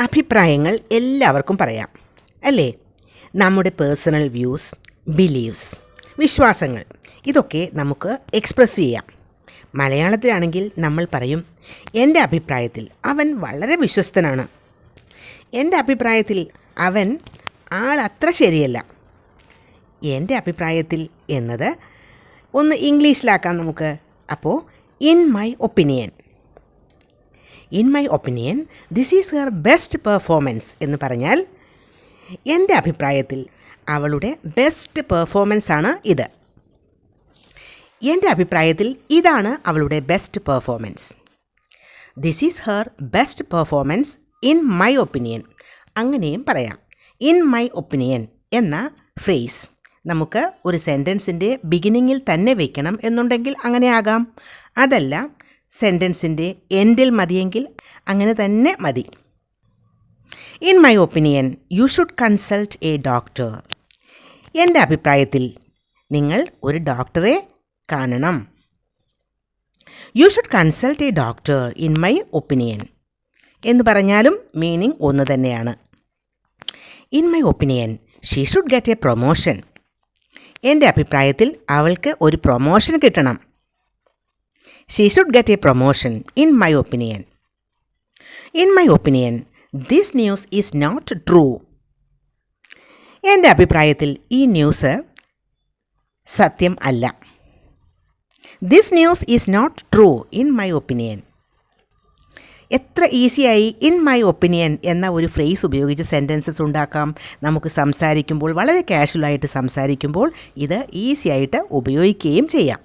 അഭിപ്രായങ്ങൾ എല്ലാവർക്കും പറയാം അല്ലേ? നമ്മുടെ പേഴ്സണൽ വ്യൂസ്, ബിലീവ്സ്, വിശ്വാസങ്ങൾ ഇതൊക്കെ നമുക്ക് എക്സ്പ്രസ് ചെയ്യാം. മലയാളത്തിലാണെങ്കിൽ നമ്മൾ പറയും, എൻ്റെ അഭിപ്രായത്തിൽ അവൻ വളരെ വിശ്വസ്തനാണ്, എൻ്റെ അഭിപ്രായത്തിൽ അവൻ അത്ര ശരിയല്ല, എൻ്റെ അഭിപ്രായത്തിൽ എന്നത് ഒന്ന് ഇംഗ്ലീഷിലാക്കാം നമുക്ക്. അപ്പോൾ in my opinion, this is her best performance എന്ന് പറഞ്ഞാൽ എൻ്റെ അഭിപ്രായത്തിൽ അവളുടെ ബെസ്റ്റ് പെർഫോമൻസ് ആണ് ഇത്. എൻ്റെ അഭിപ്രായത്തിൽ ഇതാണ് അവളുടെ best performance. This is her best performance in my opinion. അങ്ങനെയും പറയാം. ഇൻ മൈ ഒപ്പീനിയൻ എന്ന ഫ്രേസ് നമുക്ക് ഒരു സെൻറ്റൻസിൻ്റെ ബിഗിനിങ്ങിൽ തന്നെ വയ്ക്കണം എന്നുണ്ടെങ്കിൽ അങ്ങനെ ആകാം. അതല്ല, സെൻറ്റൻസിൻ്റെ എൻഡിൽ മതിയെങ്കിൽ അങ്ങനെ തന്നെ മതി. In my opinion you should consult a doctor. എൻ്റെ അഭിപ്രായത്തിൽ നിങ്ങൾ ഒരു ഡോക്ടറെ കാണണം. You should consult a doctor in my opinion എന്ന് പറഞ്ഞാലും മീനിങ് ഒന്ന് തന്നെയാണ്. In my opinion she should get a promotion. എൻ്റെ അഭിപ്രായത്തിൽ അവൾക്ക് ഒരു പ്രൊമോഷൻ കിട്ടണം. She should get a promotion in my opinion. In my opinion this news is not true. എൻ്റെ അഭിപ്രായത്തിൽ ഈ ന്യൂസ് സത്യം അല്ല. This news is not true in my opinion. എത്ര ഈസിയായി ഇൻ മൈ ഒപ്പീനിയൻ എന്ന ഒരു ഫ്രേസ് ഉപയോഗിച്ച് സെൻറ്റൻസസ് ഉണ്ടാക്കാം. നമുക്ക് സംസാരിക്കുമ്പോൾ, വളരെ കാഷ്വലായിട്ട് സംസാരിക്കുമ്പോൾ ഇത് ഈസിയായിട്ട് ഉപയോഗിക്കുകയും ചെയ്യാം.